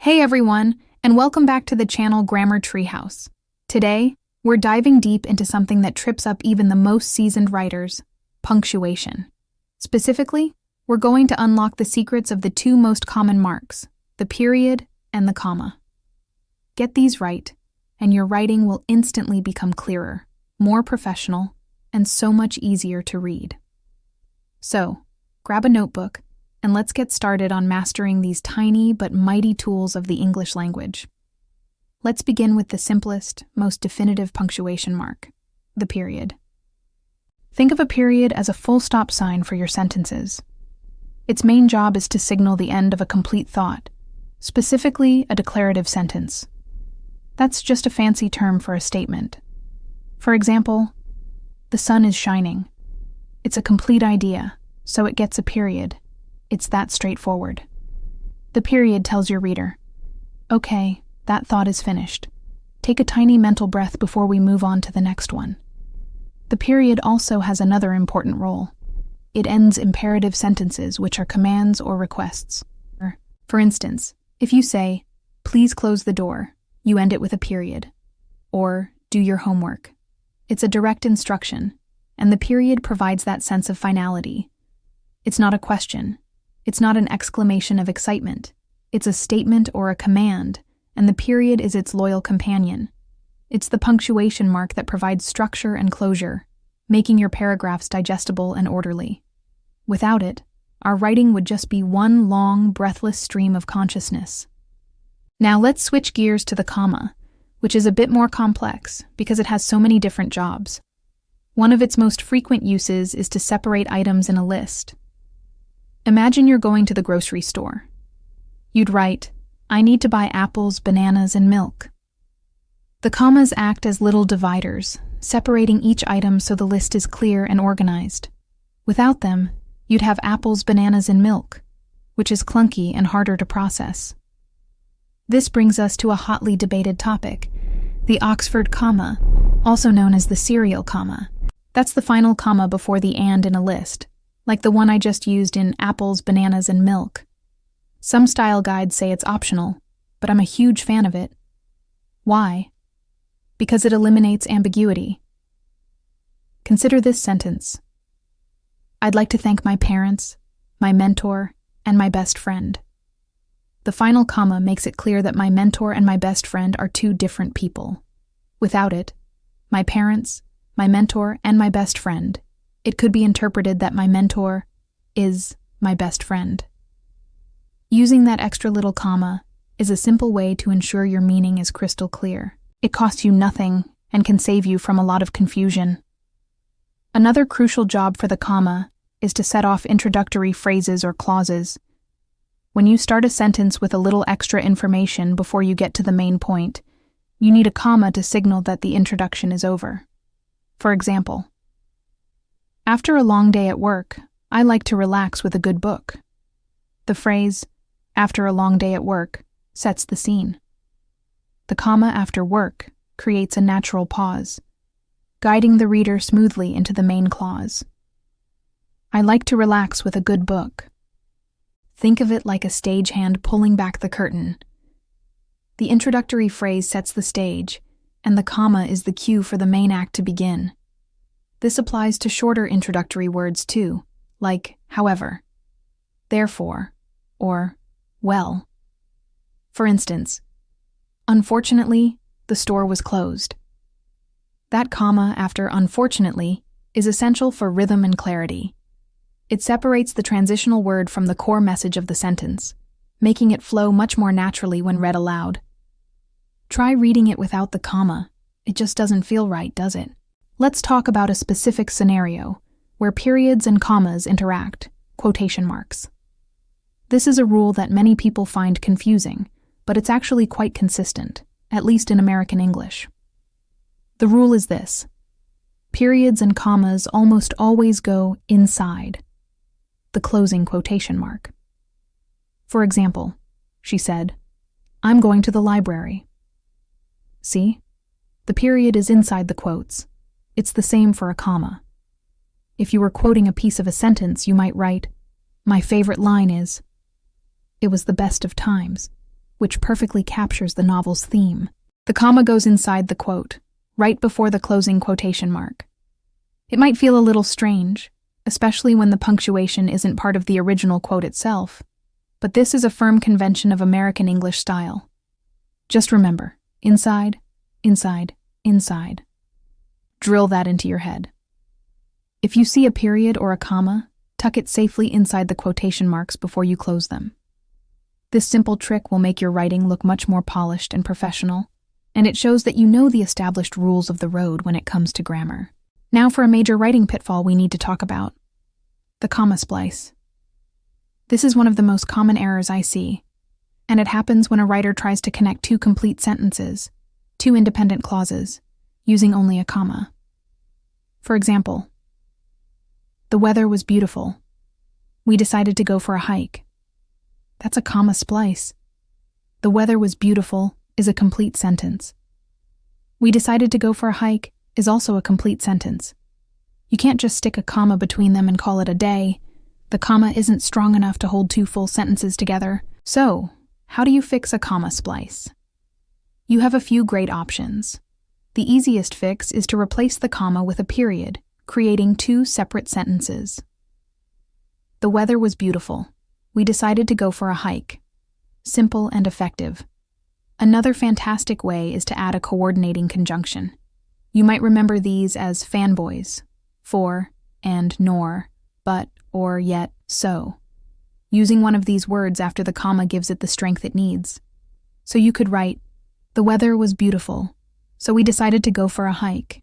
Hey everyone, and welcome back to the channel Grammar Treehouse. Today, we're diving deep into something that trips up even the most seasoned writers, punctuation. Specifically, we're going to unlock the secrets of the two most common marks, the period and the comma. Get these right, and your writing will instantly become clearer, more professional, and so much easier to read. So, grab a notebook, and let's get started on mastering these tiny but mighty tools of the English language. Let's begin with the simplest, most definitive punctuation mark, the period. Think of a period as a full stop sign for your sentences. Its main job is to signal the end of a complete thought, specifically a declarative sentence. That's just a fancy term for a statement. For example, the sun is shining. It's a complete idea, so it gets a period. It's that straightforward. The period tells your reader, okay, that thought is finished. Take a tiny mental breath before we move on to the next one. The period also has another important role. It ends imperative sentences, which are commands or requests. For instance, if you say, please close the door, you end it with a period. Or, do your homework. It's a direct instruction, and the period provides that sense of finality. It's not a question. It's not an exclamation of excitement. It's a statement or a command, and the period is its loyal companion. It's the punctuation mark that provides structure and closure, making your paragraphs digestible and orderly. Without it, our writing would just be one long, breathless stream of consciousness. Now let's switch gears to the comma, which is a bit more complex because it has so many different jobs. One of its most frequent uses is to separate items in a list. Imagine you're going to the grocery store. You'd write, I need to buy apples, bananas, and milk. The commas act as little dividers, separating each item so the list is clear and organized. Without them, you'd have apples, bananas, and milk, which is clunky and harder to process. This brings us to a hotly debated topic, the Oxford comma, also known as the serial comma. That's the final comma before the and in a list, like the one I just used in apples, bananas, and milk. Some style guides say it's optional, but I'm a huge fan of it. Why? Because it eliminates ambiguity. Consider this sentence. I'd like to thank my parents, my mentor, and my best friend. The final comma makes it clear that my mentor and my best friend are two different people. Without it, my parents, my mentor, and my best friend, it could be interpreted that my mentor is my best friend. Using that extra little comma is a simple way to ensure your meaning is crystal clear. It costs you nothing and can save you from a lot of confusion. Another crucial job for the comma is to set off introductory phrases or clauses. When you start a sentence with a little extra information before you get to the main point, you need a comma to signal that the introduction is over. For example, after a long day at work, I like to relax with a good book. The phrase, after a long day at work, sets the scene. The comma after work creates a natural pause, guiding the reader smoothly into the main clause. I like to relax with a good book. Think of it like a stagehand pulling back the curtain. The introductory phrase sets the stage, and the comma is the cue for the main act to begin. This applies to shorter introductory words too, like however, therefore, or well. For instance, unfortunately, the store was closed. That comma after unfortunately is essential for rhythm and clarity. It separates the transitional word from the core message of the sentence, making it flow much more naturally when read aloud. Try reading it without the comma. It just doesn't feel right, does it? Let's talk about a specific scenario where periods and commas interact, quotation marks. This is a rule that many people find confusing, but it's actually quite consistent, at least in American English. The rule is this: periods and commas almost always go inside the closing quotation mark. For example, she said, I'm going to the library. See? The period is inside the quotes. It's the same for a comma. If you were quoting a piece of a sentence, you might write, my favorite line is, it was the best of times. which perfectly captures the novel's theme. The comma goes inside the quote, right before the closing quotation mark. It might feel a little strange, especially when the punctuation isn't part of the original quote itself, but this is a firm convention of American English style. Just remember, inside, inside, inside. Drill that into your head. If you see a period or a comma, tuck it safely inside the quotation marks before you close them. This simple trick will make your writing look much more polished and professional, and it shows that you know the established rules of the road when it comes to grammar. Now for a major writing pitfall we need to talk about: the comma splice. This is one of the most common errors I see, and it happens when a writer tries to connect two complete sentences, two independent clauses, using only a comma. For example, the weather was beautiful. We decided to go for a hike. That's a comma splice. The weather was beautiful is a complete sentence. We decided to go for a hike is also a complete sentence. You can't just stick a comma between them and call it a day. The comma isn't strong enough to hold two full sentences together. So, how do you fix a comma splice? You have a few great options. The easiest fix is to replace the comma with a period, creating two separate sentences. The weather was beautiful. We decided to go for a hike. Simple and effective. Another fantastic way is to add a coordinating conjunction. You might remember these as fanboys, for, and nor, but, or, yet, so. Using one of these words after the comma gives it the strength it needs. So you could write, the weather was beautiful, so we decided to go for a hike.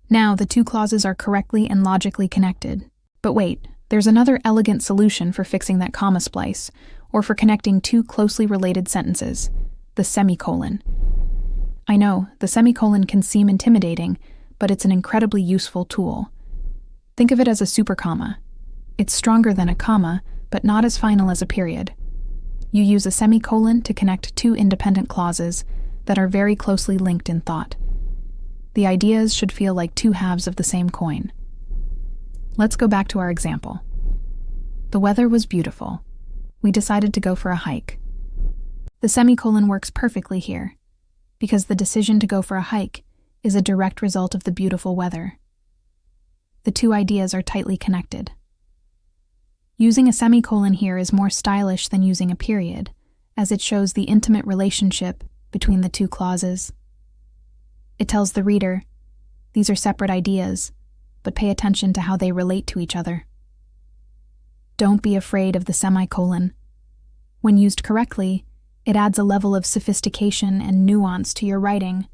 Now the two clauses are correctly and logically connected. But wait, there's another elegant solution for fixing that comma splice, or for connecting two closely related sentences: the semicolon. I know, the semicolon can seem intimidating, but it's an incredibly useful tool. Think of it as a super comma. It's stronger than a comma, but not as final as a period. You use a semicolon to connect two independent clauses that are very closely linked in thought. The ideas should feel like two halves of the same coin. Let's go back to our example. The weather was beautiful. We decided to go for a hike. The semicolon works perfectly here, because the decision to go for a hike is a direct result of the beautiful weather. The two ideas are tightly connected. Using a semicolon here is more stylish than using a period, as it shows the intimate relationship between the two clauses. It tells the reader, these are separate ideas, but pay attention to how they relate to each other. Don't be afraid of the semicolon. When used correctly, it adds a level of sophistication and nuance to your writing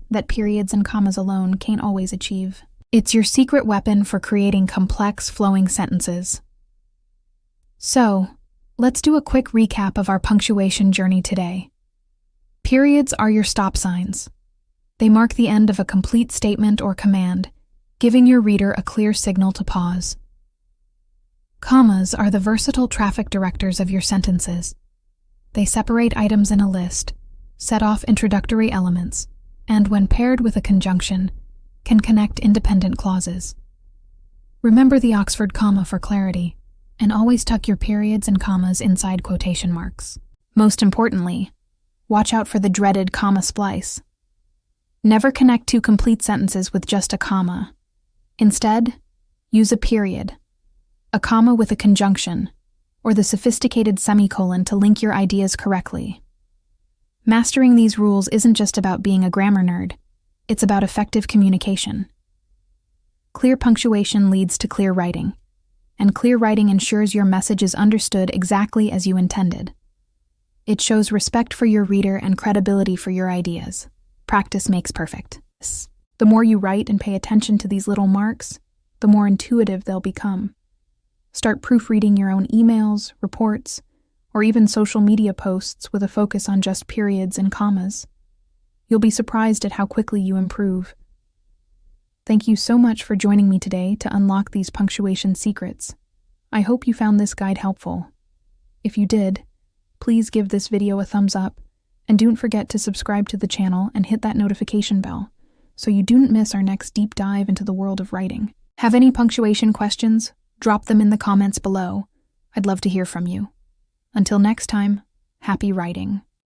that periods and commas alone can't always achieve. It's your secret weapon for creating complex, flowing sentences. So, let's do a quick recap of our punctuation journey today. Periods are your stop signs. They mark the end of a complete statement or command, giving your reader a clear signal to pause. Commas are the versatile traffic directors of your sentences. They separate items in a list, set off introductory elements, and when paired with a conjunction, can connect independent clauses. Remember the Oxford comma for clarity, and always tuck your periods and commas inside quotation marks. Most importantly, watch out for the dreaded comma splice. Never connect two complete sentences with just a comma. Instead, use a period, a comma with a conjunction, or the sophisticated semicolon to link your ideas correctly. Mastering these rules isn't just about being a grammar nerd, it's about effective communication. Clear punctuation leads to clear writing, and clear writing ensures your message is understood exactly as you intended. It shows respect for your reader and credibility for your ideas. Practice makes perfect. The more you write and pay attention to these little marks, the more intuitive they'll become. Start proofreading your own emails, reports, or even social media posts with a focus on just periods and commas. You'll be surprised at how quickly you improve. Thank you so much for joining me today to unlock these punctuation secrets. I hope you found this guide helpful. If you did, please give this video a thumbs up, and don't forget to subscribe to the channel and hit that notification bell so you don't miss our next deep dive into the world of writing. Have any punctuation questions? Drop them in the comments below. I'd love to hear from you. Until next time, happy writing.